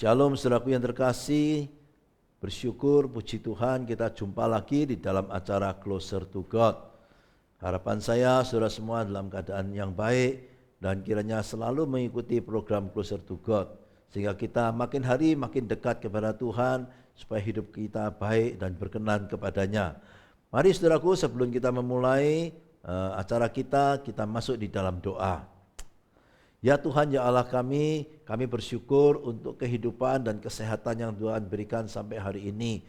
Shalom saudaraku yang terkasih, bersyukur puji Tuhan kita jumpa lagi di dalam acara Closer to God. Harapan saya saudara semua dalam keadaan yang baik dan kiranya selalu mengikuti program Closer to God, sehingga kita makin hari makin dekat kepada Tuhan, supaya hidup kita baik dan berkenan kepadanya. Mari saudaraku, sebelum kita memulai acara kita masuk di dalam doa. Ya Tuhan, ya Allah kami bersyukur untuk kehidupan dan kesehatan yang Tuhan berikan sampai hari ini.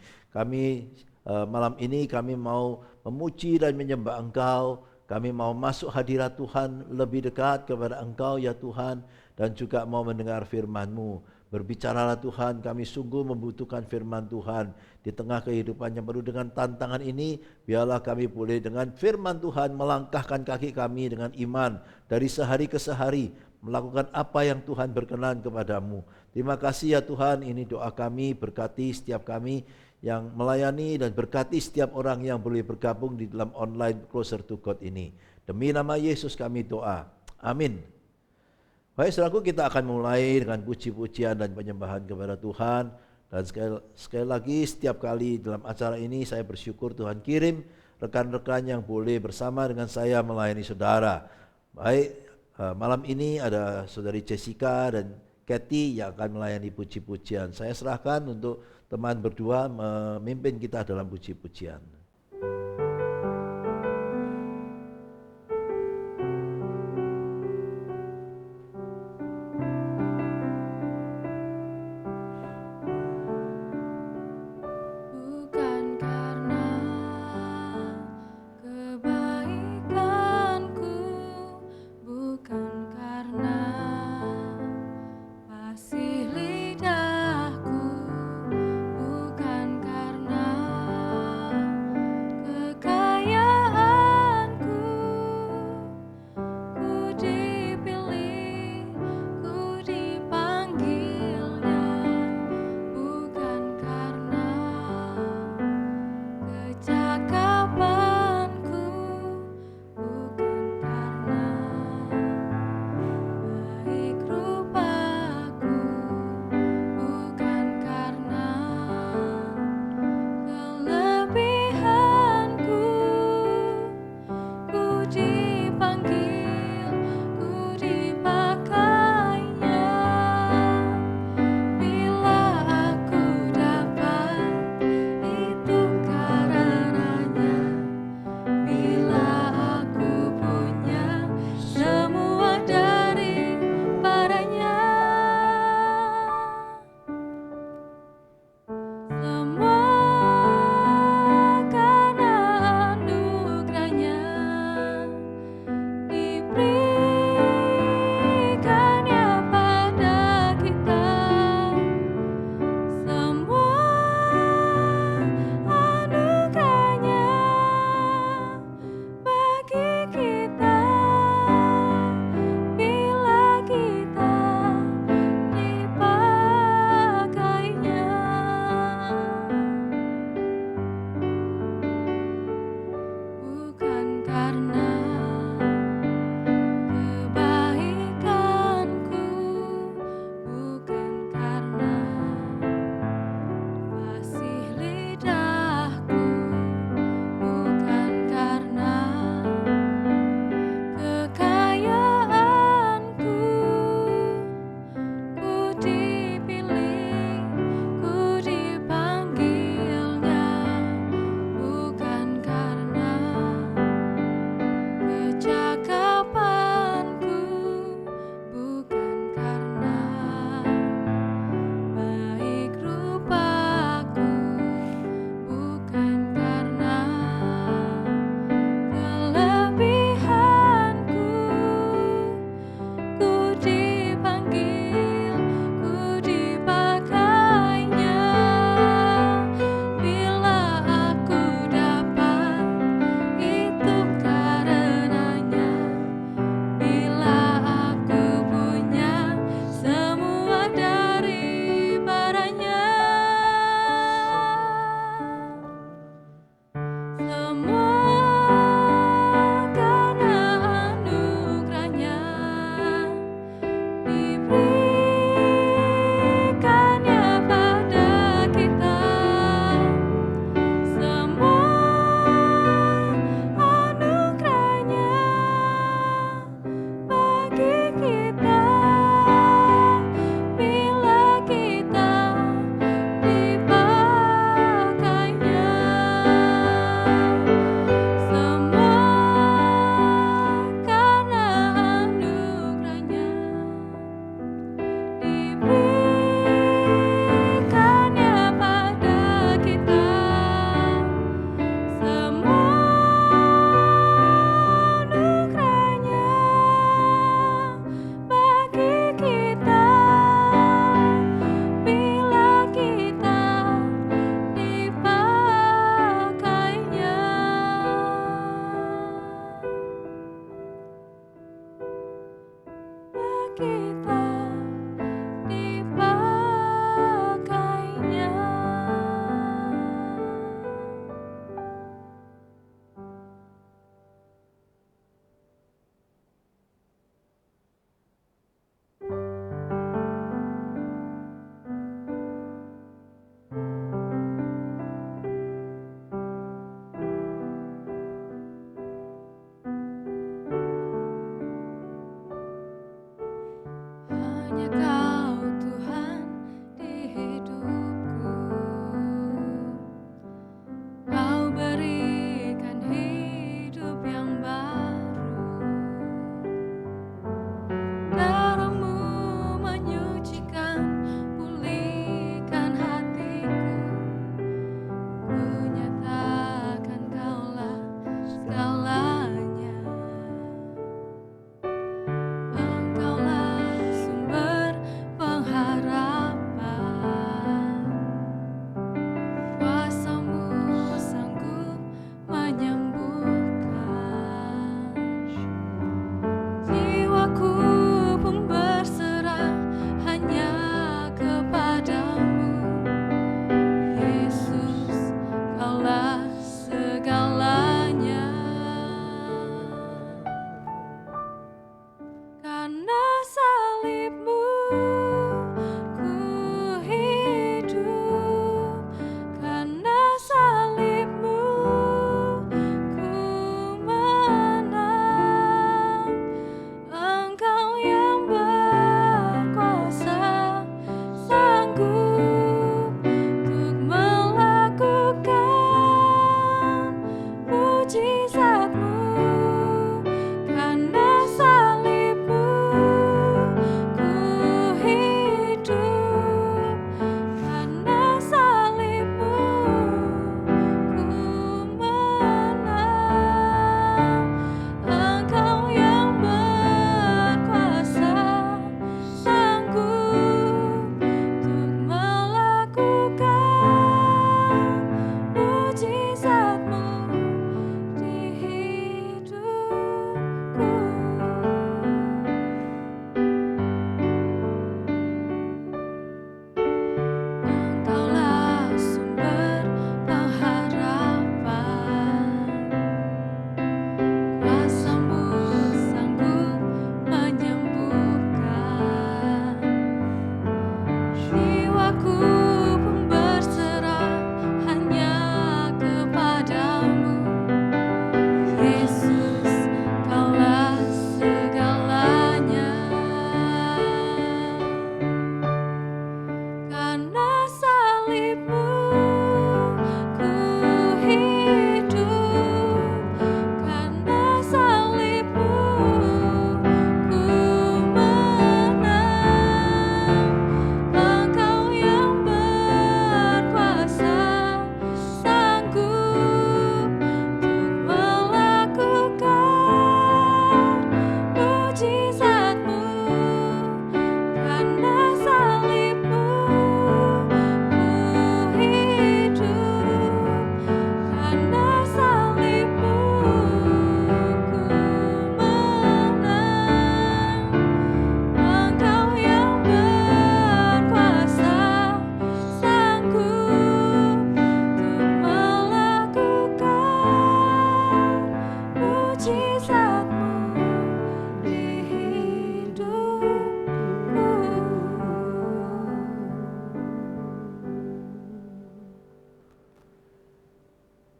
Malam ini kami mau memuji dan menyembah Engkau. Kami mau masuk hadirat Tuhan lebih dekat kepada Engkau ya Tuhan, dan juga mau mendengar firman-Mu. Berbicaralah Tuhan, kami sungguh membutuhkan firman Tuhan. Di tengah kehidupan yang penuh dengan tantangan ini, biarlah kami boleh dengan firman Tuhan melangkahkan kaki kami dengan iman dari sehari ke sehari, melakukan apa yang Tuhan berkenan kepadamu. Terima kasih ya Tuhan, ini doa kami, berkati setiap kami yang melayani dan berkati setiap orang yang boleh bergabung di dalam online Closer to God ini. Demi nama Yesus kami doa, amin. Baik saudaraku, kita akan mulai dengan puji-pujian dan penyembahan kepada Tuhan. Dan sekali lagi, setiap kali dalam acara ini saya bersyukur Tuhan kirim rekan-rekan yang boleh bersama dengan saya melayani saudara. Baik, malam ini ada saudari Jessica dan Kathy yang akan melayani puji-pujian. Saya serahkan untuk teman berdua memimpin kita dalam puji-pujian.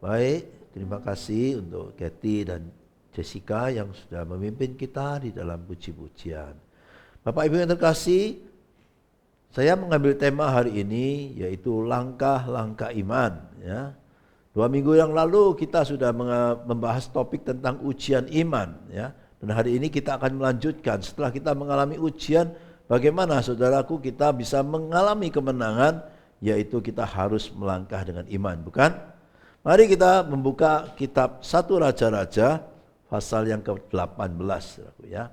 Baik, terima kasih untuk Kathy dan Jessica yang sudah memimpin kita di dalam puji-pujian. Bapak Ibu yang terkasih, saya mengambil tema hari ini yaitu langkah-langkah iman. Ya. 2 minggu yang lalu kita sudah membahas topik tentang ujian iman. Ya. Dan hari ini kita akan melanjutkan setelah kita mengalami ujian, bagaimana saudaraku kita bisa mengalami kemenangan, yaitu kita harus melangkah dengan iman, bukan? Mari kita membuka kitab 1 Raja-Raja pasal yang ke-18 ya.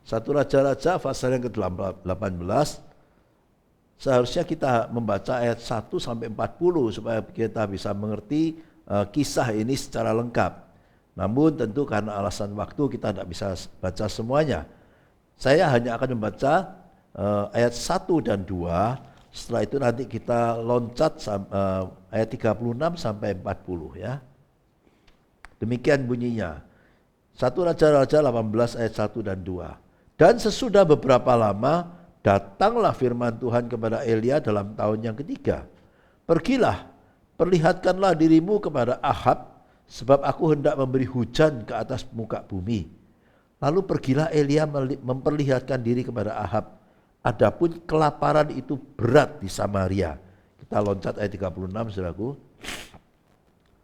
1 Raja-Raja pasal yang ke-18. Seharusnya kita membaca ayat 1 sampai 40 supaya kita bisa mengerti kisah ini secara lengkap. Namun tentu karena alasan waktu kita tidak bisa baca semuanya. Saya hanya akan membaca ayat 1 dan 2. Setelah itu nanti kita loncat ayat 36 sampai 40 ya. Demikian bunyinya. 1 Raja-Raja 18 ayat 1 dan 2. Dan sesudah beberapa lama datanglah firman Tuhan kepada Elia dalam tahun yang ketiga. Pergilah, perlihatkanlah dirimu kepada Ahab, sebab aku hendak memberi hujan ke atas muka bumi. Lalu pergilah Elia memperlihatkan diri kepada Ahab. Adapun kelaparan itu berat di Samaria. Kita loncat ayat 36, saudaraku.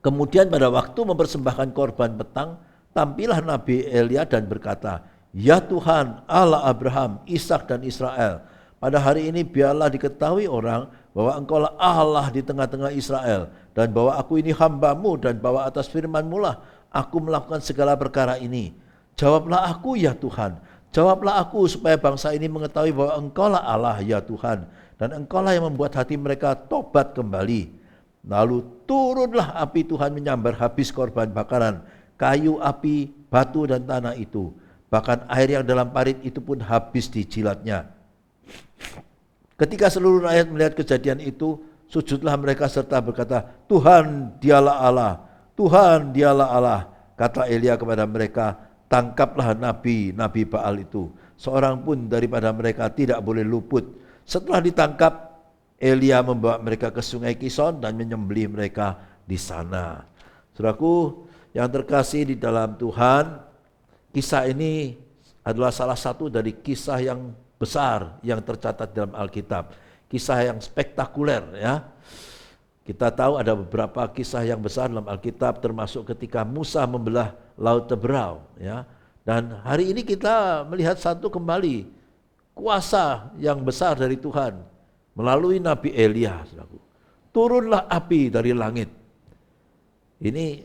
Kemudian pada waktu mempersembahkan korban petang, tampillah Nabi Elia dan berkata, "Ya Tuhan, Allah Abraham, Ishak dan Israel, pada hari ini biarlah diketahui orang bahwa Engkaulah Allah di tengah-tengah Israel, dan bahwa aku ini hamba-Mu, dan bahwa atas firman-Mu lah aku melakukan segala perkara ini. Jawablah aku ya Tuhan, jawablah aku supaya bangsa ini mengetahui bahwa Engkaulah Allah ya Tuhan, dan Engkaulah yang membuat hati mereka tobat kembali." Lalu turunlah api Tuhan menyambar habis korban bakaran, kayu, api, batu dan tanah itu. Bahkan air yang dalam parit itu pun habis dijilatnya. Ketika seluruh rakyat melihat kejadian itu, sujudlah mereka serta berkata, "Tuhan dialah Allah, Tuhan dialah Allah." Kata Elia kepada mereka, "Tangkaplah nabi-nabi Baal itu. Seorang pun daripada mereka tidak boleh luput." Setelah ditangkap, Elia membawa mereka ke sungai Kison dan menyembelih mereka di sana. Saudaraku yang terkasih di dalam Tuhan, kisah ini adalah salah satu dari kisah yang besar yang tercatat dalam Alkitab. Kisah yang spektakuler ya. Kita tahu ada beberapa kisah yang besar dalam Alkitab, termasuk ketika Musa membelah Laut Teberau ya. Dan hari ini kita melihat satu kembali kuasa yang besar dari Tuhan melalui Nabi Elia, saudaraku. Turunlah api dari langit. Ini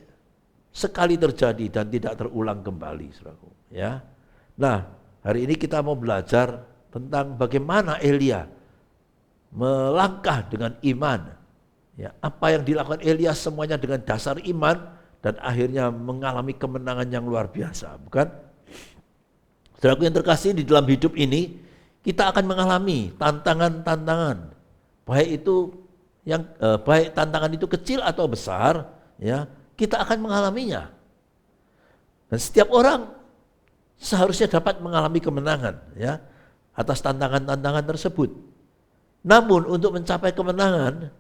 sekali terjadi dan tidak terulang kembali, saudaraku. Ya. Nah, hari ini kita mau belajar tentang bagaimana Elia melangkah dengan iman. Ya, apa yang dilakukan Elia semuanya dengan dasar iman dan akhirnya mengalami kemenangan yang luar biasa, bukan? Saudaraku yang terkasih, di dalam hidup ini kita akan mengalami tantangan-tantangan, baik itu baik tantangan itu kecil atau besar, ya kita akan mengalaminya. Dan setiap orang seharusnya dapat mengalami kemenangan, ya atas tantangan-tantangan tersebut. Namun untuk mencapai kemenangan,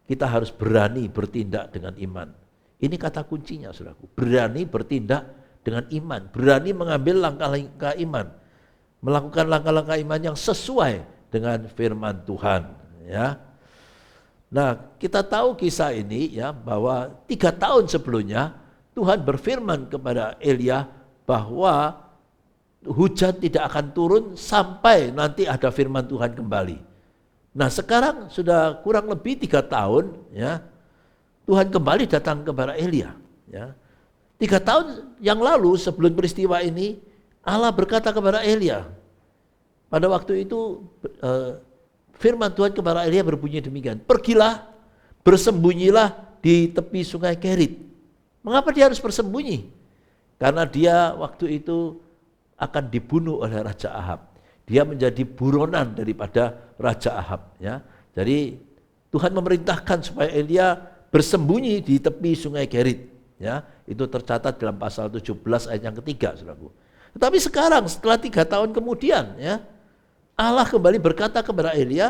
kita harus berani bertindak dengan iman. Ini kata kuncinya, saudaraku. Berani bertindak dengan iman, berani mengambil langkah-langkah iman. Melakukan langkah-langkah iman yang sesuai dengan firman Tuhan ya. Nah, kita tahu kisah ini ya, bahwa 3 tahun sebelumnya Tuhan berfirman kepada Elia bahwa hujan tidak akan turun sampai nanti ada firman Tuhan kembali. Nah, sekarang sudah kurang lebih 3 tahun ya, Tuhan kembali datang kepada Elia ya. 3 tahun yang lalu sebelum peristiwa ini, Allah berkata kepada Elia, pada waktu itu firman Tuhan kepada Elia berbunyi demikian, "Pergilah, bersembunyilah di tepi sungai Kerit." Mengapa dia harus bersembunyi? Karena dia waktu itu akan dibunuh oleh Raja Ahab. Dia menjadi buronan daripada Raja Ahab ya. Jadi Tuhan memerintahkan supaya Elia bersembunyi di tepi sungai Kerit ya. Itu tercatat dalam pasal 17 ayat yang ketiga, saudaraku. Tetapi sekarang setelah 3 tahun kemudian ya, Allah kembali berkata kepada Elia,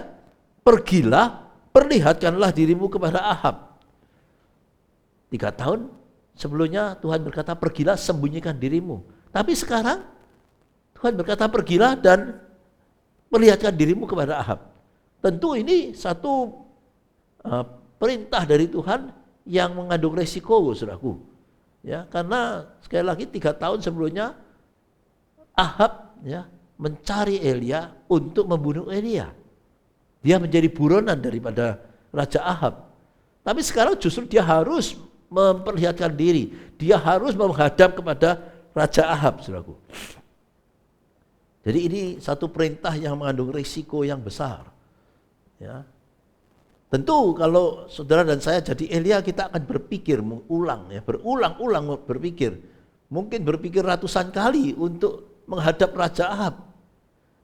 "Pergilah, perlihatkanlah dirimu kepada Ahab." 3 tahun sebelumnya Tuhan berkata, "Pergilah, sembunyikan dirimu." Tapi sekarang Tuhan berkata, "Pergilah dan perlihatkan dirimu kepada Ahab." Tentu ini satu perintah dari Tuhan yang mengandung resiko, saudaraku. Ya, karena sekali lagi 3 tahun sebelumnya Ahab ya mencari Elia untuk membunuh Elia. Dia menjadi buronan daripada Raja Ahab. Tapi sekarang justru dia harus memperlihatkan diri. Dia harus menghadap kepada Raja Ahab, saudaraku. Jadi ini satu perintah yang mengandung risiko yang besar. Ya. Tentu kalau saudara dan saya jadi Elia, kita akan berpikir berulang-ulang berpikir. Mungkin berpikir ratusan kali untuk menghadap Raja Ahab.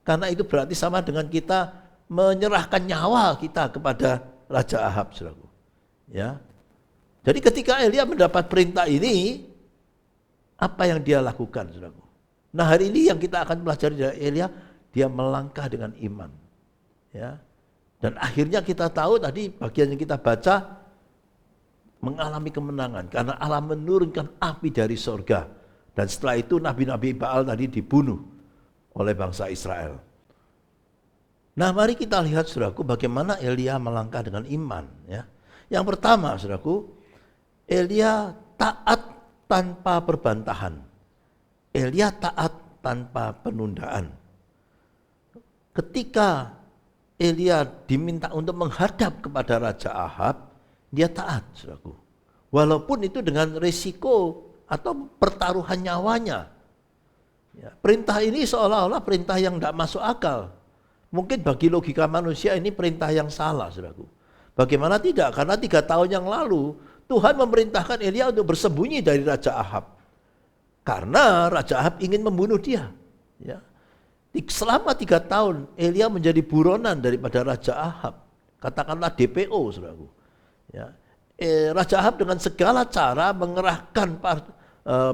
Karena itu berarti sama dengan kita menyerahkan nyawa kita kepada Raja Ahab, saudaraku. Ya. Jadi ketika Elia mendapat perintah ini, apa yang dia lakukan, saudaraku? Nah, hari ini yang kita akan pelajari dari Elia, dia melangkah dengan iman. Ya. Dan akhirnya kita tahu tadi bagian yang kita baca, mengalami kemenangan karena Allah menurunkan api dari sorga. Dan setelah itu nabi-nabi Baal tadi dibunuh oleh bangsa Israel. Nah, mari kita lihat, saudaraku, bagaimana Elia melangkah dengan iman. Ya. Yang pertama, saudaraku, Elia taat tanpa perbantahan. Elia taat tanpa penundaan. Ketika Elia diminta untuk menghadap kepada Raja Ahab, dia taat, saudaraku. Walaupun itu dengan risiko atau pertaruhan nyawanya. Ya, perintah ini seolah-olah perintah yang tidak masuk akal. Mungkin bagi logika manusia ini perintah yang salah, saudaraku. Bagaimana tidak? Karena 3 tahun yang lalu Tuhan memerintahkan Elia untuk bersembunyi dari Raja Ahab. Karena Raja Ahab ingin membunuh dia. Ya. Selama 3 tahun Elia menjadi buronan daripada Raja Ahab. Katakanlah DPO, saudaraku. Ya. Raja Ahab dengan segala cara mengerahkan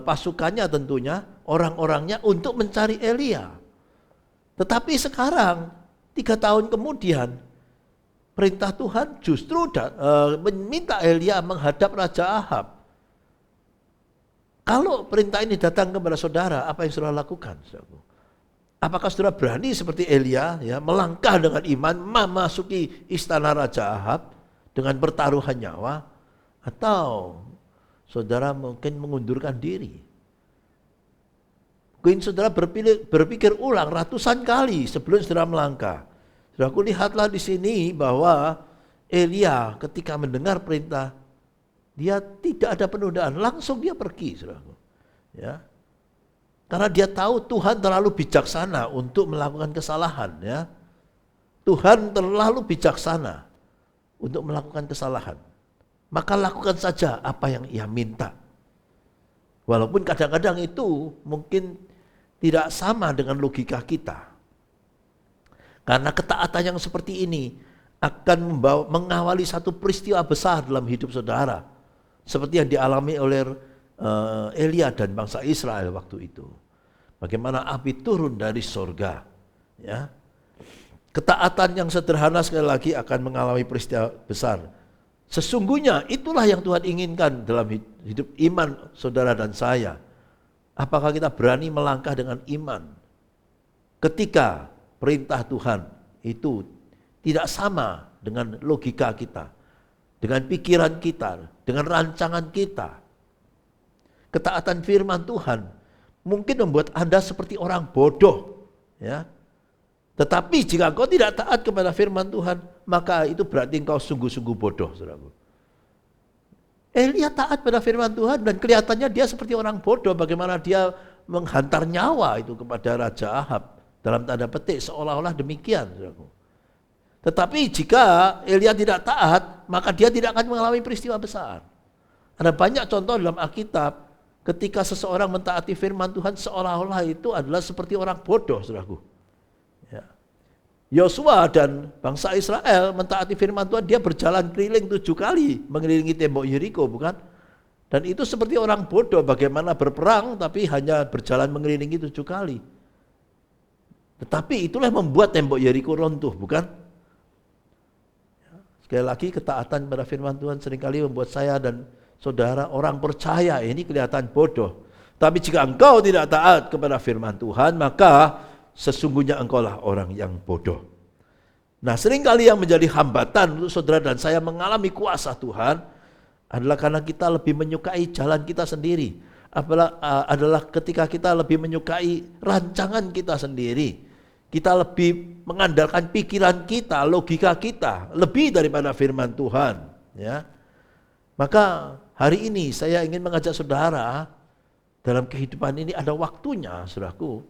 pasukannya tentunya, orang-orangnya untuk mencari Elia. Tetapi sekarang 3 tahun kemudian perintah Tuhan justru meminta Elia menghadap Raja Ahab. Kalau perintah ini datang kepada saudara, apa yang saudara lakukan? Apakah saudara berani seperti Elia, ya, melangkah dengan iman memasuki istana Raja Ahab dengan pertaruhan nyawa, atau saudara mungkin mengundurkan diri? Mungkin saudara berpikir ulang ratusan kali sebelum saudara melangkah. Saudaraku, lihatlah di sini bahwa Elia ketika mendengar perintah, dia tidak ada penundaan, langsung dia pergi, saudaraku. Ya. Karena dia tahu Tuhan terlalu bijaksana untuk melakukan kesalahan, ya. Tuhan terlalu bijaksana untuk melakukan kesalahan. Maka lakukan saja apa yang ia minta. Walaupun kadang-kadang itu mungkin tidak sama dengan logika kita. Karena ketaatan yang seperti ini akan mengawali satu peristiwa besar dalam hidup saudara. Seperti yang dialami oleh Elia dan bangsa Israel waktu itu. Bagaimana api turun dari sorga. Ya. Ketaatan yang sederhana sekali lagi akan mengalami peristiwa besar. Sesungguhnya itulah yang Tuhan inginkan dalam hidup iman saudara dan saya. Apakah kita berani melangkah dengan iman ketika perintah Tuhan itu tidak sama dengan logika kita, dengan pikiran kita, dengan rancangan kita. Ketaatan firman Tuhan mungkin membuat Anda seperti orang bodoh, ya. Tetapi jika engkau tidak taat kepada firman Tuhan, maka itu berarti engkau sungguh-sungguh bodoh, saudaraku. Elia taat pada firman Tuhan dan kelihatannya dia seperti orang bodoh. Bagaimana dia menghantar nyawa itu kepada Raja Ahab. Dalam tanda petik seolah-olah demikian, saudaraku. Tetapi jika Elia tidak taat, maka dia tidak akan mengalami peristiwa besar. Ada banyak contoh dalam Alkitab ketika seseorang mentaati firman Tuhan seolah-olah itu adalah seperti orang bodoh, saudaraku. Yosua dan bangsa Israel mentaati firman Tuhan, dia berjalan keliling 7 kali mengelilingi tembok Yeriko, bukan? Dan itu seperti orang bodoh, bagaimana berperang tapi hanya berjalan mengelilingi 7 kali. Tetapi itulah yang membuat tembok Yeriko runtuh, bukan? Sekali lagi, ketaatan pada firman Tuhan seringkali membuat saya dan saudara orang percaya ini kelihatan bodoh. Tapi jika engkau tidak taat kepada firman Tuhan, maka sesungguhnya engkaulah orang yang bodoh. Nah, seringkali yang menjadi hambatan untuk saudara dan saya mengalami kuasa Tuhan adalah karena kita lebih menyukai jalan kita sendiri. Adalah ketika kita lebih menyukai rancangan kita sendiri. Kita lebih mengandalkan pikiran kita, logika kita, lebih daripada firman Tuhan. Ya. Maka hari ini saya ingin mengajak saudara, dalam kehidupan ini ada waktunya, saudaraku,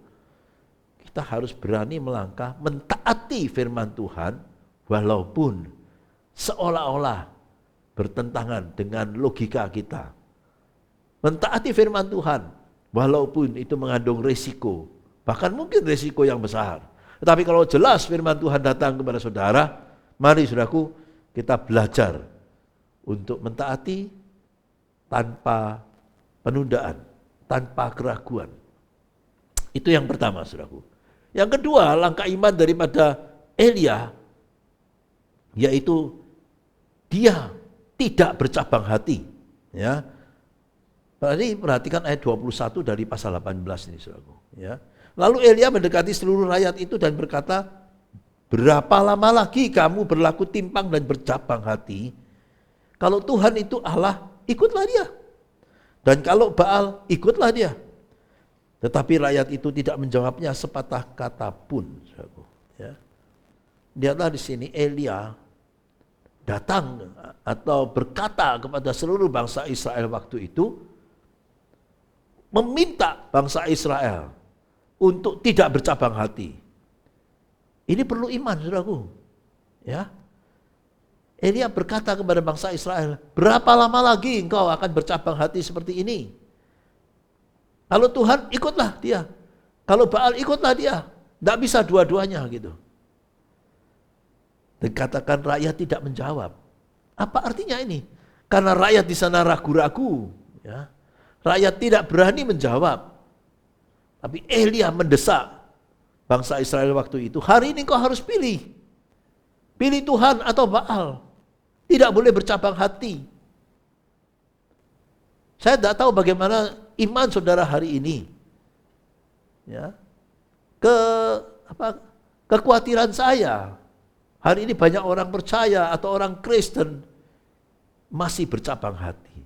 kita harus berani melangkah, mentaati firman Tuhan, walaupun seolah-olah bertentangan dengan logika kita. Mentaati firman Tuhan, walaupun itu mengandung risiko, Bahkan mungkin resiko yang besar. Tetapi kalau jelas firman Tuhan datang kepada saudara, mari saudaraku kita belajar untuk mentaati tanpa penundaan, tanpa keraguan. Itu yang pertama, saudaraku. Yang kedua, langkah iman daripada Elia, yaitu dia tidak bercabang hati. Ya. Berarti perhatikan ayat 21 dari pasal 18 ini, saudaraku. Ya. Lalu Elia mendekati seluruh rakyat itu dan berkata, berapa lama lagi kamu berlaku timpang dan bercabang hati? Kalau Tuhan itu Allah, ikutlah dia. Dan kalau Baal, ikutlah dia. Tetapi rakyat itu tidak menjawabnya sepatah kata pun. Ya. Lihatlah di sini Elia datang atau berkata kepada seluruh bangsa Israel waktu itu, meminta bangsa Israel untuk tidak bercabang hati. Ini perlu iman, saudaraku. Ya. Elia berkata kepada bangsa Israel, berapa lama lagi engkau akan bercabang hati seperti ini? Kalau Tuhan, ikutlah dia. Kalau Baal, ikutlah dia. Tidak bisa dua-duanya gitu. Dikatakan rakyat tidak menjawab. Apa artinya ini? Karena rakyat di sana ragu-ragu. Ya. Rakyat tidak berani menjawab. Tapi Elia mendesak bangsa Israel waktu itu. Hari ini kau harus pilih. Pilih Tuhan atau Baal. Tidak boleh bercabang hati. Saya tidak tahu bagaimana iman saudara hari ini. Ya. Kekhawatiran saya, hari ini banyak orang percaya atau orang Kristen masih bercabang hati.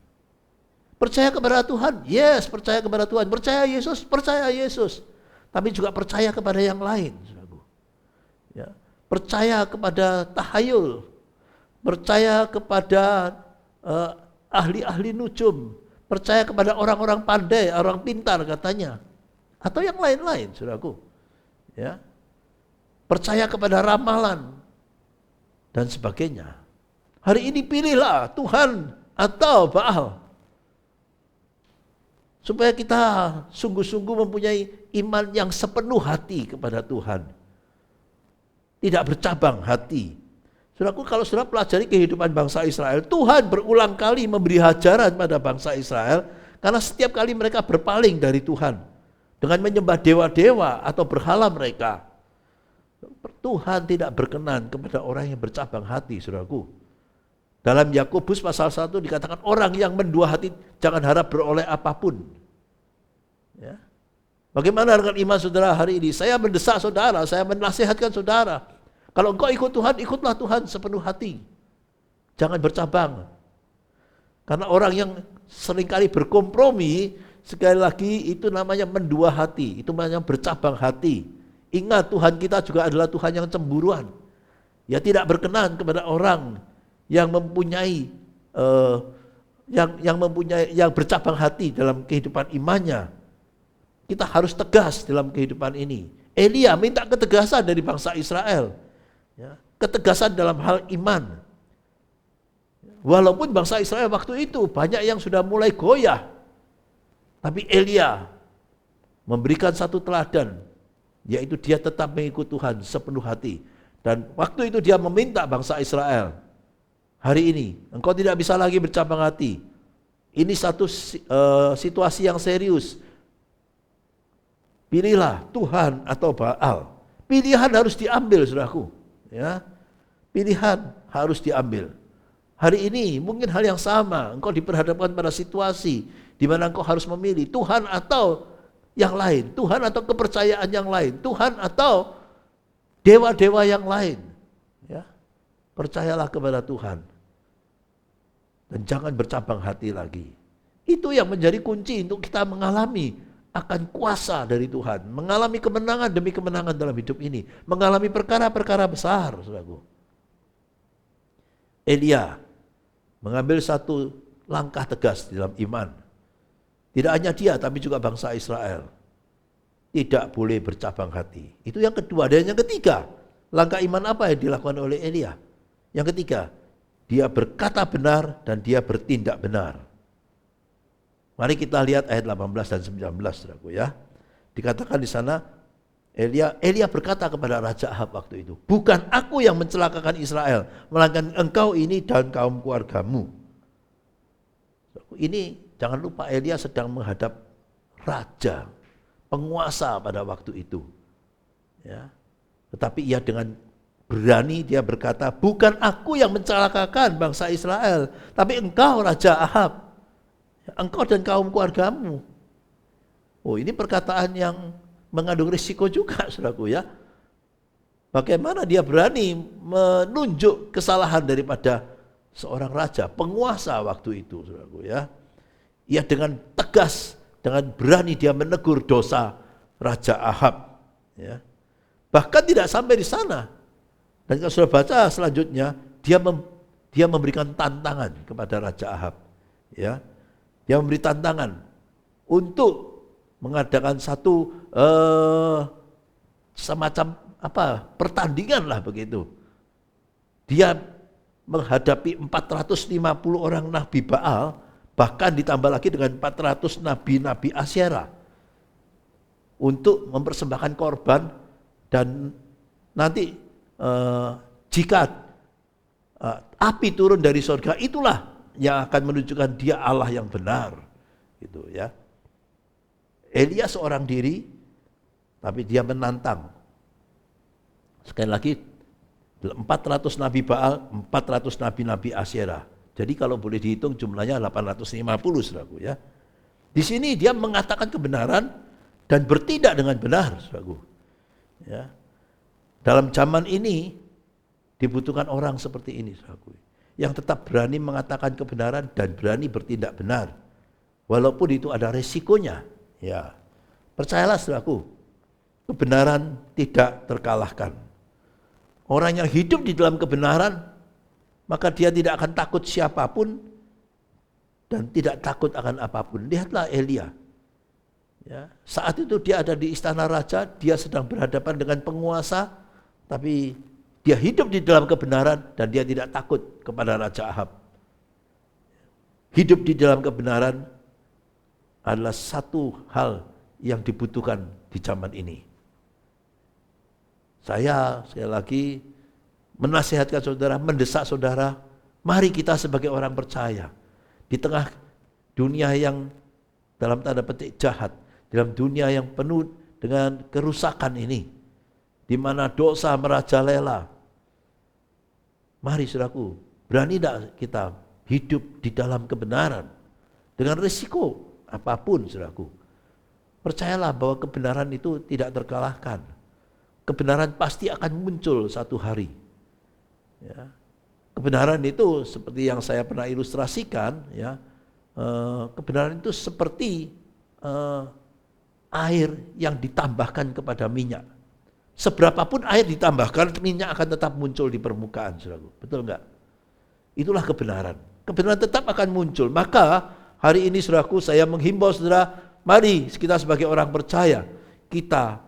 Percaya kepada Tuhan, yes, percaya kepada Tuhan. Percaya Yesus. Tapi juga percaya kepada yang lain. Ya. Percaya kepada tahayul. Percaya kepada ahli-ahli nujum. Percaya kepada orang-orang pandai, orang pintar katanya. Atau yang lain-lain, saudaraku. Ya. Percaya kepada ramalan. Dan sebagainya. Hari ini pilihlah Tuhan atau Baal. Supaya kita sungguh-sungguh mempunyai iman yang sepenuh hati kepada Tuhan. Tidak bercabang hati. Saudaraku, kalau saudara pelajari kehidupan bangsa Israel, Tuhan berulang kali memberi ajaran pada bangsa Israel, karena setiap kali mereka berpaling dari Tuhan, dengan menyembah dewa-dewa atau berhala mereka. Tuhan tidak berkenan kepada orang yang bercabang hati, saudaraku. Dalam Yakobus pasal 1 dikatakan, orang yang mendua hati jangan harap beroleh apapun. Ya. Bagaimana dengan iman saudara hari ini? Saya mendesak saudara, saya menasihatkan saudara. Kalau engkau ikut Tuhan, ikutlah Tuhan sepenuh hati. Jangan bercabang. Karena orang yang seringkali berkompromi, sekali lagi itu namanya mendua hati. Itu namanya bercabang hati. Ingat, Tuhan kita juga adalah Tuhan yang cemburuan. Ya, tidak berkenan kepada orang yang mempunyai yang bercabang hati dalam kehidupan imannya. Kita harus tegas dalam kehidupan ini. Elia minta ketegasan dari bangsa Israel. Ya, ketegasan dalam hal iman. Walaupun bangsa Israel waktu itu banyak yang sudah mulai goyah. Tapi Elia memberikan satu teladan, yaitu dia tetap mengikut Tuhan sepenuh hati. Dan waktu itu dia meminta bangsa Israel, hari ini engkau tidak bisa lagi bercabang hati. Ini satu situasi yang serius. Pilihlah Tuhan atau Baal. Pilihan harus diambil, saudaraku. Ya, pilihan harus diambil. Hari ini mungkin hal yang sama. Engkau diperhadapkan pada situasi di mana engkau harus memilih Tuhan atau yang lain, Tuhan atau kepercayaan yang lain, Tuhan atau dewa-dewa yang lain. Ya, percayalah kepada Tuhan dan jangan bercabang hati lagi. Itu yang menjadi kunci untuk kita mengalami akan kuasa dari Tuhan, mengalami kemenangan demi kemenangan dalam hidup ini, mengalami perkara-perkara besar, saudaraku. Elia mengambil satu langkah tegas dalam iman. Tidak hanya dia, tapi juga bangsa Israel. Tidak boleh bercabang hati. Itu yang kedua. Dan yang ketiga, langkah iman apa yang dilakukan oleh Elia? Yang ketiga, dia berkata benar dan dia bertindak benar. Mari kita lihat ayat 18 dan 19, saudaraku ya. Dikatakan di sana, Elia berkata kepada Raja Ahab waktu itu, bukan aku yang mencelakakan Israel, melainkan engkau ini dan kaum keluargamu. Ini jangan lupa Elia sedang menghadap raja, penguasa pada waktu itu. Ya. Tetapi ia dengan berani dia berkata, bukan aku yang mencelakakan bangsa Israel, tapi engkau Raja Ahab, engkau dan kaum keluargamu. Oh, ini perkataan yang mengandung risiko juga, saudaraku ya. Bagaimana dia berani menunjuk kesalahan daripada seorang raja, penguasa waktu itu, saudaraku ya. Ia dengan tegas, dengan berani dia menegur dosa Raja Ahab. Ya. Bahkan tidak sampai di sana. Dan kalau sudah baca selanjutnya, dia memberikan tantangan kepada Raja Ahab. Ya. Dia memberi tantangan untuk mengadakan satu semacam pertandingan lah begitu. Dia menghadapi 450 orang nabi Baal, bahkan ditambah lagi dengan 400 nabi-nabi Asyera untuk mempersembahkan korban, dan nanti jika api turun dari surga, itulah yang akan menunjukkan dia Allah yang benar, gitu ya. Elia seorang diri, tapi dia menantang. Sekali lagi, 400 nabi Baal, 400 nabi-nabi Asyera. Jadi kalau boleh dihitung jumlahnya 850, saudaraku ya. Di sini dia mengatakan kebenaran dan bertindak dengan benar, saudaraku. Ya. Dalam zaman ini dibutuhkan orang seperti ini, saudaraku, yang tetap berani mengatakan kebenaran dan berani bertindak benar, walaupun itu ada resikonya. Ya, percayalah saudaraku, kebenaran tidak terkalahkan. Orang yang hidup di dalam kebenaran, maka dia tidak akan takut siapapun dan tidak takut akan apapun. Lihatlah Elia. Ya, saat itu dia ada di istana raja, dia sedang berhadapan dengan penguasa, tapi dia hidup di dalam kebenaran dan dia tidak takut kepada Raja Ahab. Hidup di dalam kebenaran adalah satu hal yang dibutuhkan di zaman ini. Saya sekali lagi menasihatkan saudara, mendesak saudara, mari kita sebagai orang percaya di tengah dunia yang dalam tanda petik jahat, dalam dunia yang penuh dengan kerusakan ini, di mana dosa merajalela. Mari saudaraku, berani tidak kita hidup di dalam kebenaran dengan risiko apapun, saudaraku. Percayalah bahwa kebenaran itu tidak terkalahkan. Kebenaran pasti akan muncul satu hari. Ya. Kebenaran itu seperti yang saya pernah ilustrasikan, ya. Kebenaran itu seperti air yang ditambahkan kepada minyak. Seberapapun air ditambahkan, minyak akan tetap muncul di permukaan, saudaraku. Betul enggak? Itulah kebenaran. Kebenaran tetap akan muncul. Maka hari ini saudaraku, saya menghimbau saudara, mari kita sebagai orang percaya, kita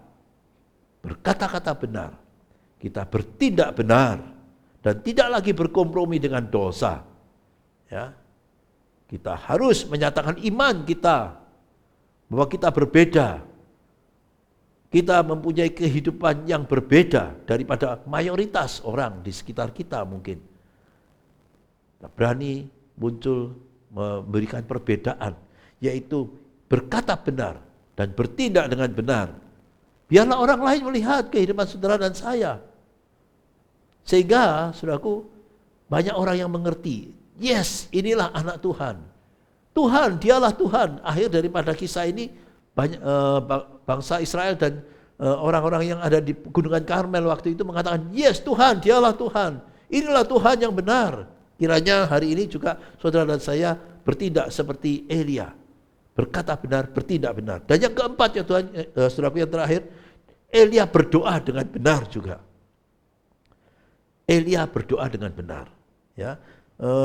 berkata-kata benar, kita bertindak benar, dan tidak lagi berkompromi dengan dosa. Ya. Kita harus menyatakan iman kita, bahwa kita berbeda. Kita mempunyai kehidupan yang berbeda daripada mayoritas orang di sekitar kita mungkin. Kita berani muncul memberikan perbedaan, yaitu berkata benar dan bertindak dengan benar. Biarlah orang lain melihat kehidupan saudara dan saya. Sehingga, saudaraku, banyak orang yang mengerti, yes, inilah anak Tuhan. Tuhan, dialah Tuhan. Akhir daripada kisah ini, banyak bangsa Israel dan orang-orang yang ada di Gunungan Karmel waktu itu mengatakan, yes, Tuhan, dialah Tuhan. Inilah Tuhan yang benar. Kiranya hari ini juga saudara dan saya bertindak seperti Elia. Berkata benar, bertindak benar. Dan yang keempat ya Tuhan, saudaraku yang terakhir, Elia berdoa dengan benar juga. Elia berdoa dengan benar. Ya,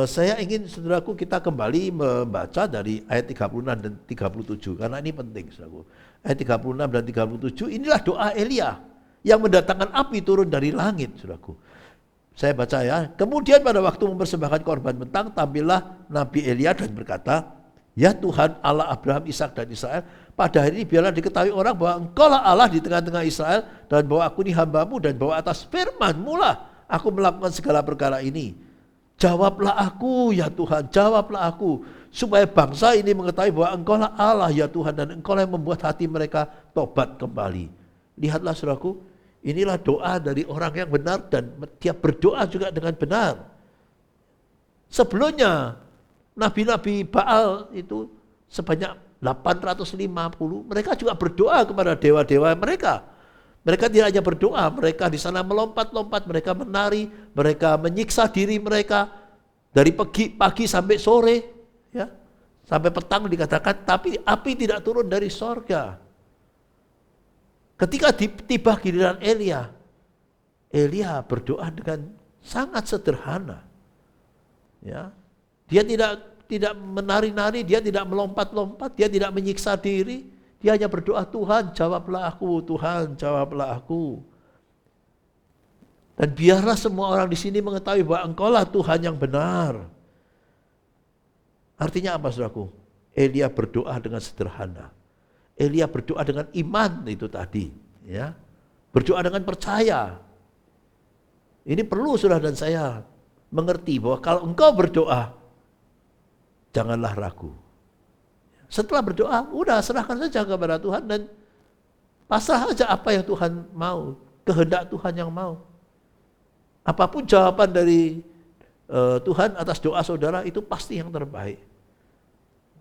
saya ingin saudaraku kita kembali membaca dari ayat 36 dan 37 karena ini penting, saudaraku. Ayat 36 dan 37 inilah doa Elia yang mendatangkan api turun dari langit, saudaraku. Saya baca ya. Kemudian pada waktu mempersembahkan korban bentang, tampillah Nabi Elia dan berkata, Ya Tuhan Allah Abraham, Ishak dan Israel, pada hari ini biarlah diketahui orang bahwa Engkaulah Allah di tengah-tengah Israel, dan bahwa aku ini hamba-Mu, dan bahwa atas firman-Mu lah aku melakukan segala perkara ini. Jawablah aku ya Tuhan, jawablah aku, supaya bangsa ini mengetahui bahwa Engkaulah Allah ya Tuhan, dan Engkaulah yang membuat hati mereka tobat kembali. Lihatlah saudaraku, inilah doa dari orang yang benar, dan dia berdoa juga dengan benar. Sebelumnya nabi-nabi Baal itu sebanyak 850, mereka juga berdoa kepada dewa-dewa mereka. Mereka tidak hanya berdoa, mereka di sana melompat-lompat, mereka menari, mereka menyiksa diri mereka dari pagi sampai sore, ya, sampai petang dikatakan, tapi api tidak turun dari sorga. Ketika tiba giliran Elia berdoa dengan sangat sederhana, ya, dia tidak menari-nari, dia tidak melompat-lompat, dia tidak menyiksa diri. Dia hanya berdoa, Tuhan jawablah aku, Tuhan jawablah aku. Dan biarlah semua orang di sini mengetahui bahwa Engkaulah Tuhan yang benar. Artinya apa saudaraku? Elia berdoa dengan sederhana. Elia berdoa dengan iman itu tadi, ya. Berdoa dengan percaya. Ini perlu saudara dan saya mengerti bahwa kalau engkau berdoa, janganlah ragu. Setelah berdoa, udah serahkan saja kepada Tuhan dan pasrah aja apa yang Tuhan mau, kehendak Tuhan yang mau. Apapun jawaban dari Tuhan atas doa saudara itu pasti yang terbaik.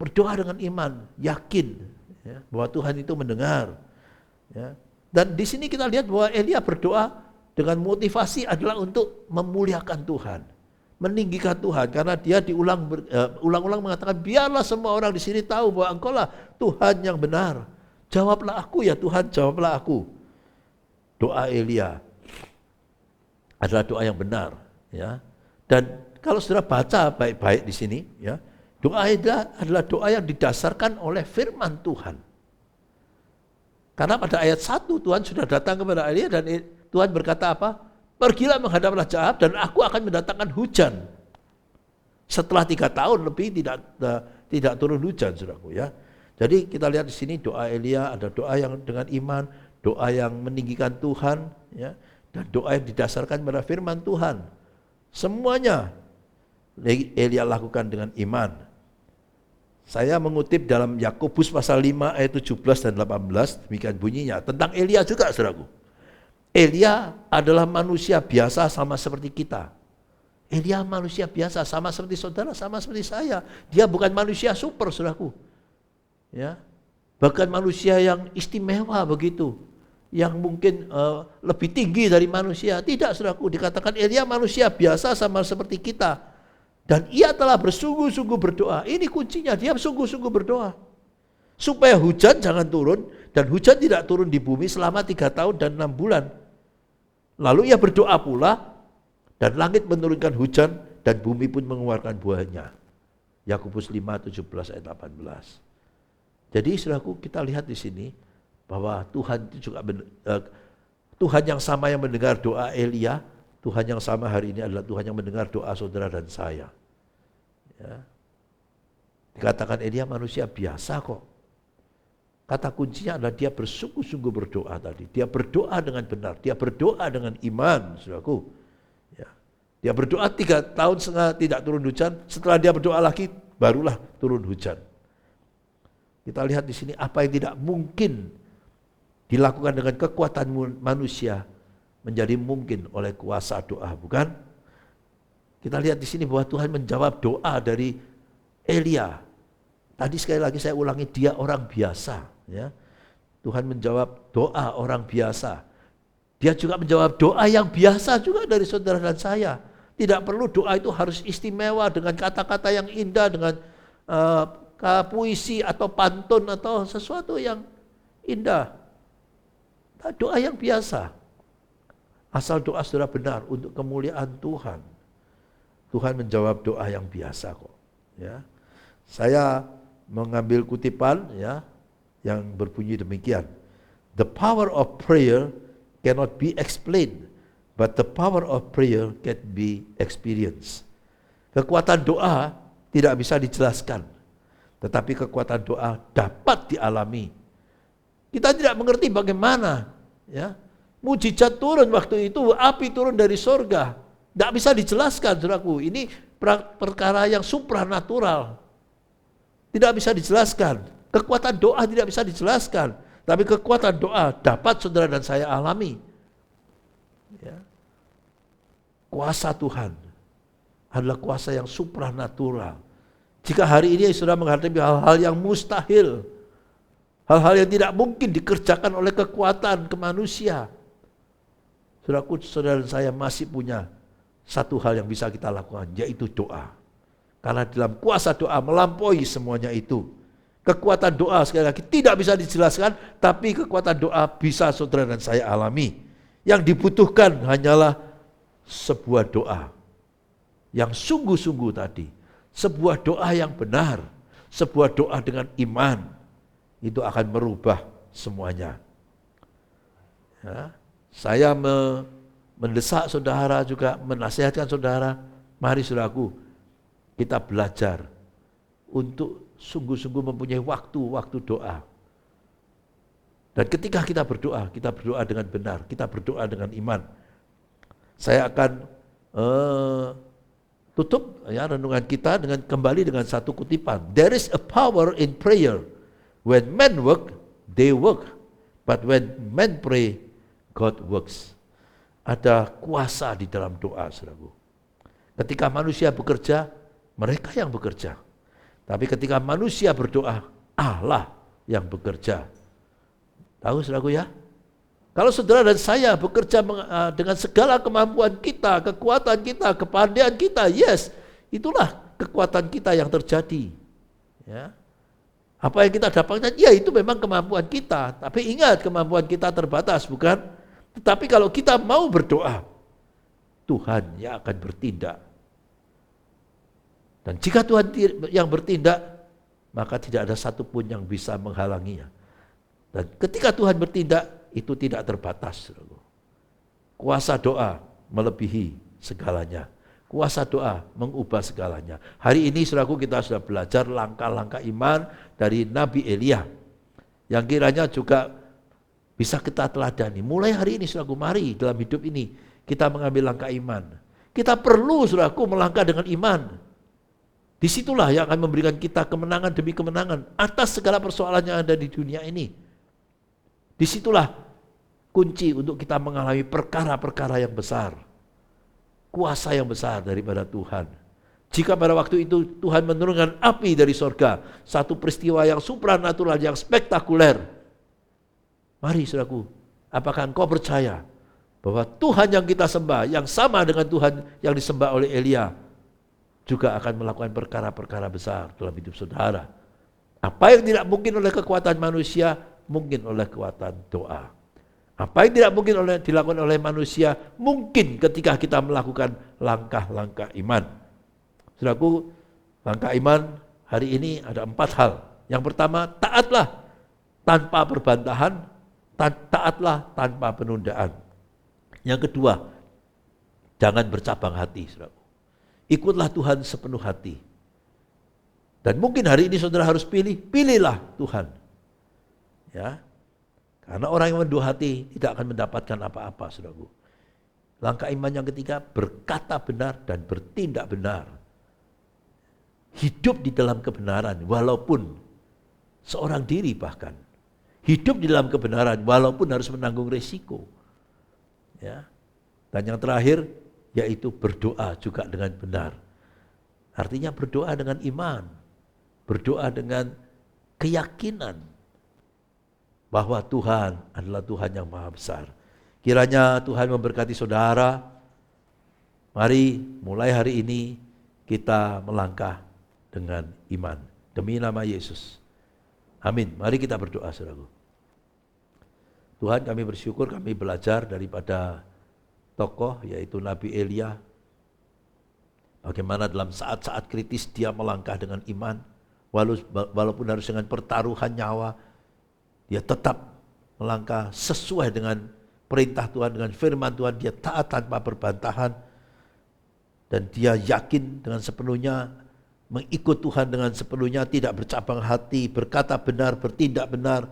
Berdoa dengan iman, yakin, ya, bahwa Tuhan itu mendengar. Ya. Dan di sini kita lihat bahwa Elia berdoa dengan motivasi adalah untuk memuliakan Tuhan, meninggikan Tuhan, karena dia ulang-ulang mengatakan, biarlah semua orang di sini tahu bahwa Engkaulah Tuhan yang benar. Jawablah aku ya Tuhan, jawablah aku. Doa Elia adalah doa yang benar, ya. Dan kalau saudara baca baik-baik di sini, ya, doa Elia adalah doa yang didasarkan oleh firman Tuhan. Karena pada ayat 1 Tuhan sudah datang kepada Elia dan Tuhan berkata apa? Pergilah menghadaplah Ahab dan aku akan mendatangkan hujan. Setelah 3 tahun lebih tidak turun hujan, saudaraku, ya. Jadi kita lihat di sini doa Elia ada doa yang dengan iman, doa yang meninggikan Tuhan, ya, dan doa yang didasarkan pada firman Tuhan. Semuanya Elia lakukan dengan iman. Saya mengutip dalam Yakobus pasal 5 ayat 17 dan 18, demikian bunyinya tentang Elia juga, saudaraku. Elia adalah manusia biasa sama seperti kita. Elia manusia biasa sama seperti saudara, sama seperti saya. Dia bukan manusia super, saudaraku. Ya, bahkan manusia yang istimewa begitu, yang mungkin lebih tinggi dari manusia. Tidak, saudaraku, dikatakan Elia manusia biasa sama seperti kita. Dan ia telah bersungguh-sungguh berdoa. Ini kuncinya, dia sungguh-sungguh berdoa. Supaya hujan jangan turun, dan hujan tidak turun di bumi selama 3 tahun dan 6 bulan. Lalu ia berdoa pula, dan langit menurunkan hujan, dan bumi pun mengeluarkan buahnya. Yakobus 5, 17, ayat 18. Jadi saudaraku, kita lihat di sini, bahwa Tuhan itu juga Tuhan yang sama yang mendengar doa Elia, Tuhan yang sama hari ini adalah Tuhan yang mendengar doa saudara dan saya. Ya. Dikatakan Elia manusia biasa kok. Kata kuncinya adalah dia bersungguh-sungguh berdoa tadi. Dia berdoa dengan benar, dia berdoa dengan iman, saudaraku. Ya. Dia berdoa 3 tahun setengah tidak turun hujan, setelah dia berdoa lagi barulah turun hujan. Kita lihat di sini apa yang tidak mungkin dilakukan dengan kekuatan manusia menjadi mungkin oleh kuasa doa, bukan? Kita lihat di sini bahwa Tuhan menjawab doa dari Elia. Tadi sekali lagi saya ulangi, dia orang biasa. Ya. Tuhan menjawab doa orang biasa. Dia juga menjawab doa yang biasa juga dari saudara dan saya. Tidak perlu doa itu harus istimewa dengan kata-kata yang indah, dengan puisi atau pantun atau sesuatu yang indah. Doa yang biasa. Asal doa saudara benar untuk kemuliaan Tuhan. Tuhan menjawab doa yang biasa kok. Ya. Saya mengambil kutipan, ya, yang berbunyi demikian. The power of prayer cannot be explained, but the power of prayer can be experienced. Kekuatan doa tidak bisa dijelaskan, Tetapi kekuatan doa dapat dialami. Kita tidak mengerti bagaimana, ya. Mujizat turun waktu itu, api turun dari sorga. Tidak bisa dijelaskan, saudaraku. Ini perkara yang supranatural. Tidak bisa dijelaskan. Kekuatan doa tidak bisa dijelaskan. Tapi kekuatan doa dapat saudara dan saya alami. Ya. Kuasa Tuhan adalah kuasa yang supranatural. Jika hari ini saudara menghadapi hal-hal yang mustahil, hal-hal yang tidak mungkin dikerjakan oleh kekuatan kemanusia, saudara dan saya masih punya satu hal yang bisa kita lakukan, yaitu doa. Karena dalam kuasa doa melampaui semuanya itu. Kekuatan doa sekali lagi tidak bisa dijelaskan, tapi kekuatan doa bisa saudara dan saya alami. Yang dibutuhkan hanyalah sebuah doa yang sungguh-sungguh tadi. Sebuah doa yang benar, sebuah doa dengan iman, itu akan merubah semuanya. Ya. Saya mendesak saudara juga, menasihatkan saudara, mari saudaraku, kita belajar untuk sungguh-sungguh mempunyai waktu doa. Dan ketika kita berdoa dengan benar, kita berdoa dengan iman. Saya akan tutup ya renungan kita dengan kembali dengan satu kutipan. There is a power in prayer. When men work, they work. But when men pray, God works. Ada kuasa di dalam doa, saudaraku. Ketika manusia bekerja, mereka yang bekerja. Tapi ketika manusia berdoa, Allah yang bekerja. Tahu saudaraku ya? Kalau saudara dan saya bekerja dengan segala kemampuan kita, kekuatan kita, kepandaian kita, yes, itulah kekuatan kita yang terjadi. Ya. Apa yang kita dapatkan, ya itu memang kemampuan kita. Tapi ingat, kemampuan kita terbatas, bukan? Tetapi kalau kita mau berdoa, Tuhan yang akan bertindak. Dan jika Tuhan yang bertindak, maka tidak ada satupun yang bisa menghalanginya. Dan ketika Tuhan bertindak, itu tidak terbatas. Kuasa doa melebihi segalanya. Kuasa doa mengubah segalanya. Hari ini saudaraku kita sudah belajar langkah-langkah iman dari Nabi Elia. Yang kiranya juga bisa kita teladani. Mulai hari ini saudaraku, mari dalam hidup ini kita mengambil langkah iman. Kita perlu saudaraku melangkah dengan iman. Disitulah yang akan memberikan kita kemenangan demi kemenangan atas segala persoalan yang ada di dunia ini. Disitulah kunci untuk kita mengalami perkara-perkara yang besar. Kuasa yang besar daripada Tuhan. Jika pada waktu itu Tuhan menurunkan api dari sorga, satu peristiwa yang supranatural, yang spektakuler. Mari saudaraku, apakah engkau percaya bahwa Tuhan yang kita sembah, yang sama dengan Tuhan yang disembah oleh Elia, juga akan melakukan perkara-perkara besar dalam hidup saudara. Apa yang tidak mungkin oleh kekuatan manusia, mungkin oleh kekuatan doa. Apa yang tidak mungkin dilakukan oleh manusia, mungkin ketika kita melakukan langkah-langkah iman. Saudaraku, langkah iman hari ini ada 4 hal. Yang pertama, taatlah tanpa perbantahan, taatlah tanpa penundaan. Yang kedua, jangan bercabang hati, saudaraku. Ikutlah Tuhan sepenuh hati. Dan mungkin hari ini saudara harus pilihlah Tuhan. Ya. Karena orang yang mendua hati tidak akan mendapatkan apa-apa, saudaraku. Langkah iman yang ketiga, berkata benar dan bertindak benar. Hidup di dalam kebenaran, walaupun seorang diri bahkan. Hidup di dalam kebenaran, walaupun harus menanggung resiko. Ya. Dan yang terakhir, yaitu berdoa juga dengan benar. Artinya berdoa dengan iman. Berdoa dengan keyakinan bahwa Tuhan adalah Tuhan yang maha besar. Kiranya Tuhan memberkati saudara. Mari mulai hari ini kita melangkah dengan iman. Demi nama Yesus. Amin. Mari kita berdoa, saudaraku. Tuhan, kami bersyukur kami belajar daripada tokoh yaitu Nabi Elia. Bagaimana dalam saat-saat kritis dia melangkah dengan iman. Walaupun harus dengan pertaruhan nyawa, dia tetap melangkah sesuai dengan perintah Tuhan, dengan firman Tuhan. Dia taat tanpa perbantahan. Dan dia yakin dengan sepenuhnya mengikut Tuhan dengan sepenuhnya, tidak bercabang hati, berkata benar, bertindak benar.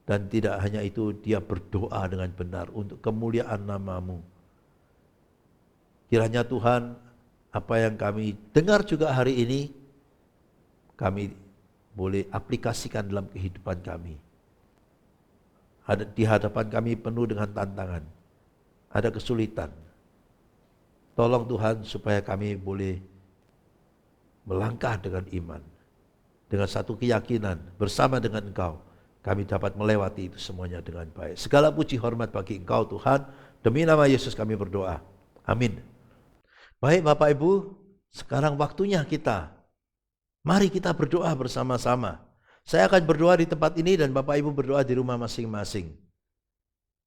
Dan tidak hanya itu, dia berdoa dengan benar untuk kemuliaan nama-Mu. Kiranya Tuhan, apa yang kami dengar juga hari ini, kami boleh aplikasikan dalam kehidupan kami. Di hadapan kami penuh dengan tantangan, ada kesulitan. Tolong Tuhan supaya kami boleh melangkah dengan iman, dengan satu keyakinan bersama dengan Engkau, kami dapat melewati itu semuanya dengan baik. Segala puji hormat bagi Engkau Tuhan, demi nama Yesus kami berdoa. Amin. Baik Bapak Ibu, sekarang waktunya kita. Mari kita berdoa bersama-sama. Saya akan berdoa di tempat ini dan Bapak Ibu berdoa di rumah masing-masing.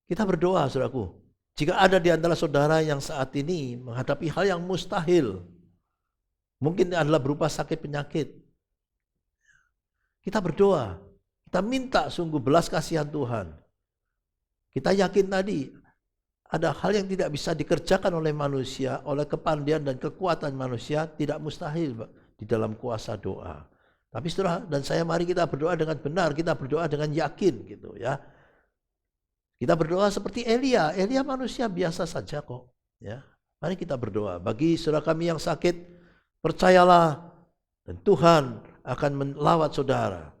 Kita berdoa, saudaraku. Jika ada di antara saudara yang saat ini menghadapi hal yang mustahil, mungkin adalah berupa sakit penyakit, kita berdoa. Kita minta sungguh belas kasihan Tuhan. Kita yakin tadi ada hal yang tidak bisa dikerjakan oleh manusia, oleh kepandaian dan kekuatan manusia, tidak mustahil di dalam kuasa doa. Tapi saudara dan saya, mari kita berdoa dengan benar, kita berdoa dengan yakin gitu ya. Kita berdoa seperti Elia. Elia manusia biasa saja kok ya. Mari kita berdoa. Bagi saudara kami yang sakit, percayalah dan Tuhan akan melawat saudara,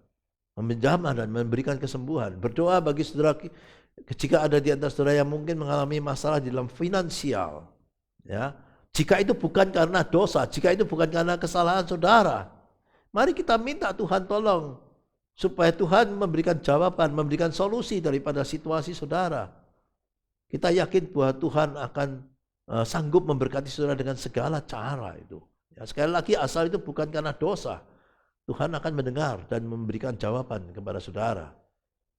menjamah dan memberikan kesembuhan. Berdoa bagi saudara jika ada di antara saudara yang mungkin mengalami masalah di dalam finansial ya. Jika itu bukan karena dosa, jika itu bukan karena kesalahan saudara, mari kita minta Tuhan tolong supaya Tuhan memberikan jawaban, memberikan solusi daripada situasi saudara. Kita yakin bahwa Tuhan akan sanggup memberkati saudara dengan segala cara itu. Ya, sekali lagi asal itu bukan karena dosa. Tuhan akan mendengar dan memberikan jawaban kepada saudara.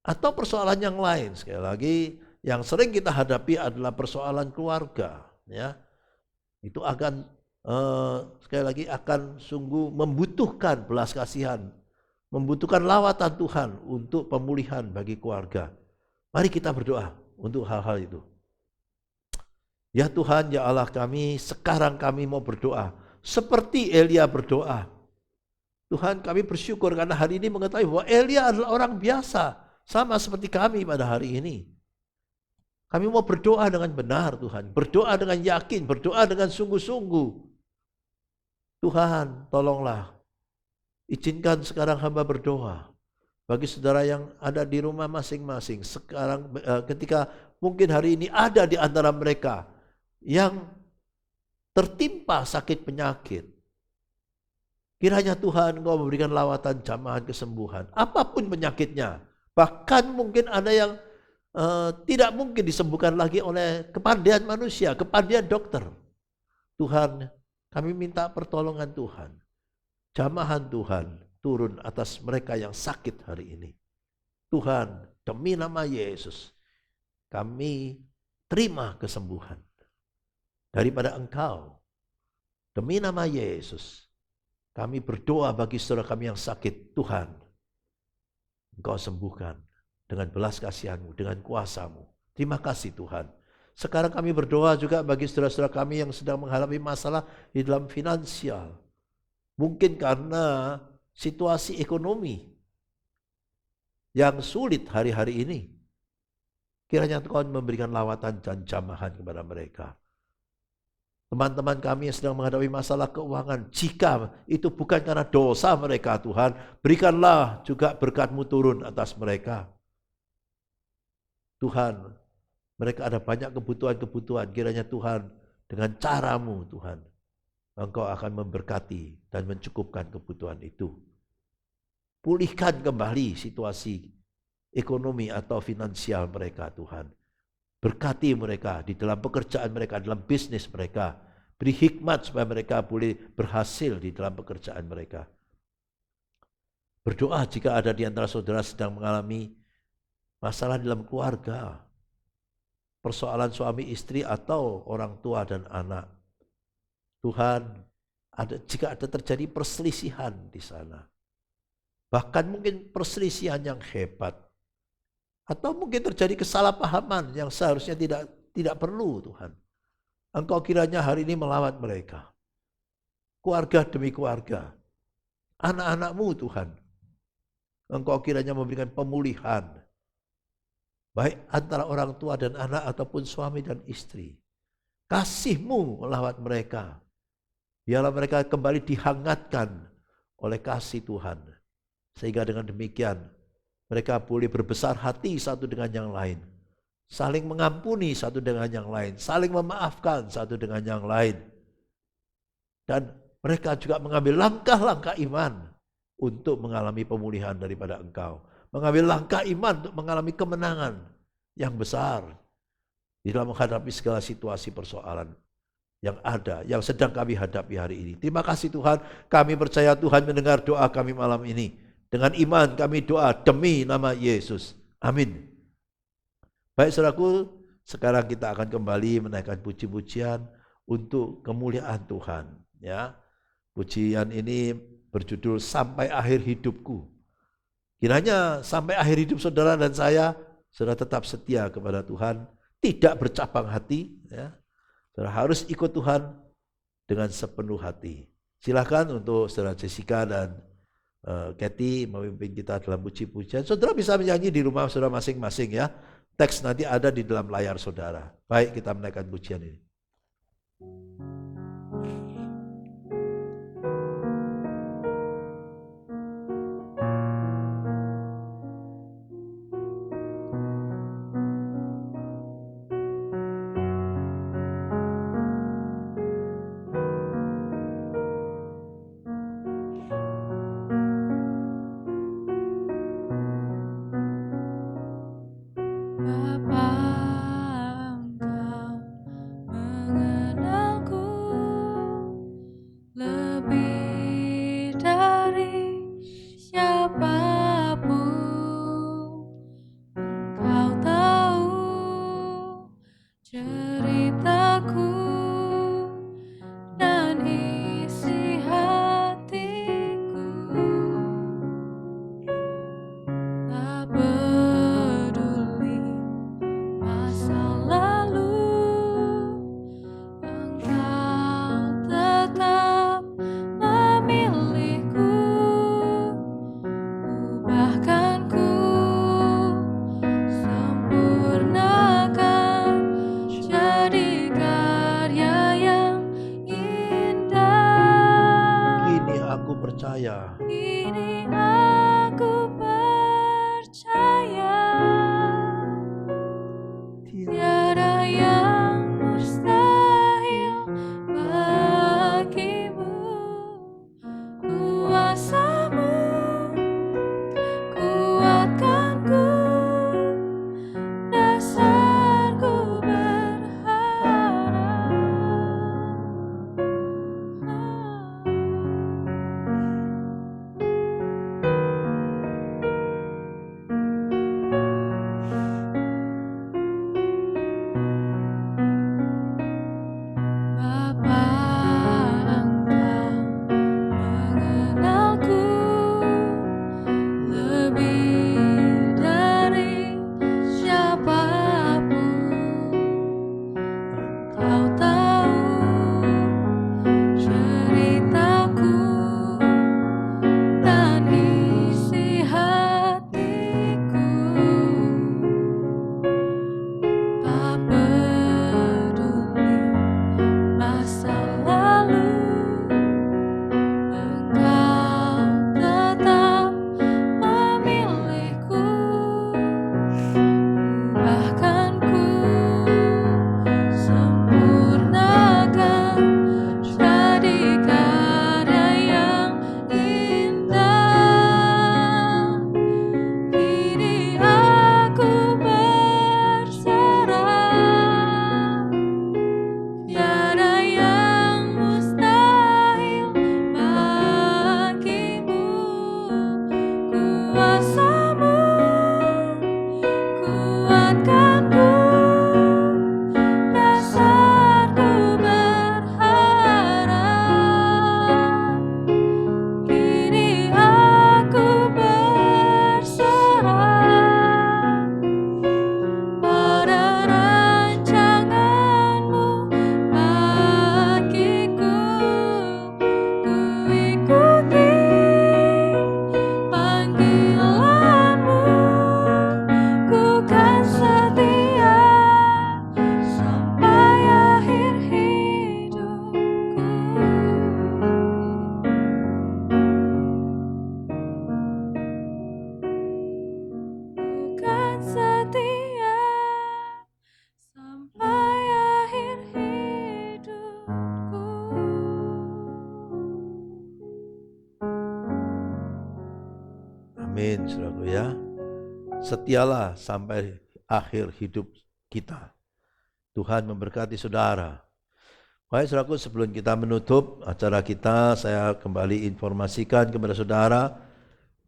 Atau persoalan yang lain, sekali lagi yang sering kita hadapi adalah persoalan keluarga. Ya, itu akan sekali lagi akan sungguh membutuhkan belas kasihan, membutuhkan lawatan Tuhan untuk pemulihan bagi keluarga. Mari kita berdoa untuk hal-hal itu. Ya Tuhan, ya Allah kami, sekarang kami mau berdoa seperti Elia berdoa. Tuhan, kami bersyukur karena hari ini mengetahui bahwa Elia adalah orang biasa, sama seperti kami pada hari ini. Kami mau berdoa dengan benar Tuhan, berdoa dengan yakin, berdoa dengan sungguh-sungguh. Tuhan, tolonglah, izinkan sekarang hamba berdoa bagi saudara yang ada di rumah masing-masing. Sekarang ketika mungkin hari ini ada di antara mereka yang tertimpa sakit penyakit, kiranya Tuhan Engkau memberikan lawatan jamahan kesembuhan, apapun penyakitnya. Bahkan mungkin ada yang tidak mungkin disembuhkan lagi oleh kepandaian manusia, kepandaian dokter. Tuhan, kami minta pertolongan Tuhan. Jamahan Tuhan turun atas mereka yang sakit hari ini. Tuhan, demi nama Yesus, kami terima kesembuhan daripada Engkau. Demi nama Yesus, kami berdoa bagi saudara kami yang sakit. Tuhan, Engkau sembuhkan dengan belas kasihan-Mu, dengan kuasa-Mu. Terima kasih Tuhan. Sekarang kami berdoa juga bagi saudara-saudara kami yang sedang menghadapi masalah di dalam finansial. Mungkin karena situasi ekonomi yang sulit hari-hari ini. Kiranya Tuhan memberikan lawatan dan jamahan kepada mereka. Teman-teman kami yang sedang menghadapi masalah keuangan, jika itu bukan karena dosa mereka Tuhan, berikanlah juga berkat-Mu turun atas mereka. Tuhan, mereka ada banyak kebutuhan-kebutuhan, kiranya Tuhan dengan cara-Mu Tuhan, Engkau akan memberkati dan mencukupkan kebutuhan itu. Pulihkan kembali situasi ekonomi atau finansial mereka Tuhan. Berkati mereka di dalam pekerjaan mereka, dalam bisnis mereka. Beri hikmat supaya mereka boleh berhasil di dalam pekerjaan mereka. Berdoa jika ada di antara saudara sedang mengalami masalah dalam keluarga, persoalan suami istri atau orang tua dan anak. Tuhan, jika ada terjadi perselisihan di sana, bahkan mungkin perselisihan yang hebat, atau mungkin terjadi kesalahpahaman yang seharusnya tidak perlu Tuhan. Engkau kiranya hari ini melawat mereka. keluarga demi keluarga. Anak-anak-Mu Tuhan, Engkau kiranya memberikan pemulihan, baik antara orang tua dan anak ataupun suami dan istri. Kasih-Mu melawat mereka. Biarlah mereka kembali dihangatkan oleh kasih Tuhan. Sehingga dengan demikian mereka boleh berbesar hati satu dengan yang lain. Saling mengampuni satu dengan yang lain. Saling memaafkan satu dengan yang lain. Dan mereka juga mengambil langkah-langkah iman untuk mengalami pemulihan daripada Engkau. Mengambil langkah iman untuk mengalami kemenangan yang besar di dalam menghadapi segala situasi persoalan yang ada, yang sedang kami hadapi hari ini. Terima kasih Tuhan, kami percaya Tuhan mendengar doa kami malam ini. Dengan iman kami doa demi nama Yesus. Amin. Baik saudaraku, sekarang kita akan kembali menaikkan puji-pujian untuk kemuliaan Tuhan. Ya, pujian ini berjudul Sampai Akhir Hidupku. Kiranya sampai akhir hidup saudara dan saya, saudara tetap setia kepada Tuhan, tidak bercabang hati. Ya. Saudara harus ikut Tuhan dengan sepenuh hati. Silakan untuk saudara Jessica dan Kathy memimpin kita dalam puji-pujian. Saudara bisa menyanyi di rumah saudara masing-masing ya. Teks nanti ada di dalam layar saudara. Baik, kita menaikkan pujian ini. Bapa, Engkau Amin, saudaraku ya. Setialah sampai akhir hidup kita. Tuhan memberkati saudara. Baik saudaraku, sebelum kita menutup acara kita, saya kembali informasikan kepada saudara,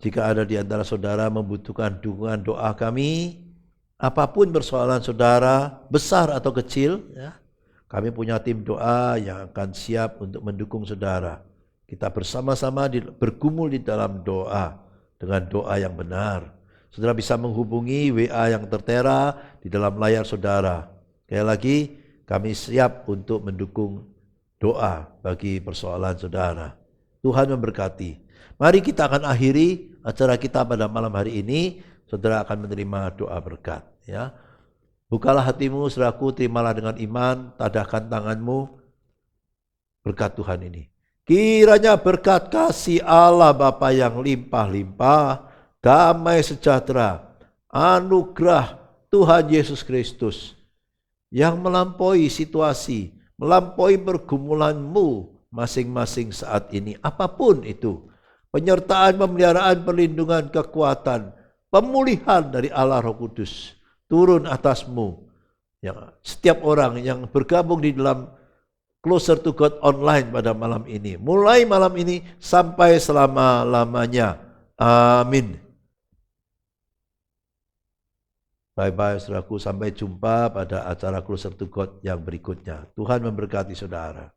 jika ada di antara saudara membutuhkan dukungan doa kami, apapun persoalan saudara, besar atau kecil, ya, kami punya tim doa yang akan siap untuk mendukung saudara. Kita bersama-sama bergumul di dalam doa, dengan doa yang benar. Saudara bisa menghubungi WA yang tertera di dalam layar saudara. Sekali lagi, kami siap untuk mendukung doa bagi persoalan saudara. Tuhan memberkati. Mari kita akan akhiri acara kita pada malam hari ini. Saudara akan menerima doa berkat. Ya, bukalah hatimu, saudaraku, terimalah dengan iman, tadahkan tanganmu, berkat Tuhan ini. Kiranya berkat kasih Allah Bapa yang limpah-limpah, damai sejahtera, anugerah Tuhan Yesus Kristus yang melampaui situasi, melampaui pergumulanmu masing-masing saat ini, apapun itu, penyertaan, pemeliharaan, perlindungan, kekuatan, pemulihan dari Allah Roh Kudus turun atasmu. Ya, setiap orang yang bergabung di dalam Closer to God online pada malam ini, mulai malam ini sampai selama-lamanya. Amin. Bye-bye saudaraku, sampai jumpa pada acara Closer to God yang berikutnya. Tuhan memberkati saudara.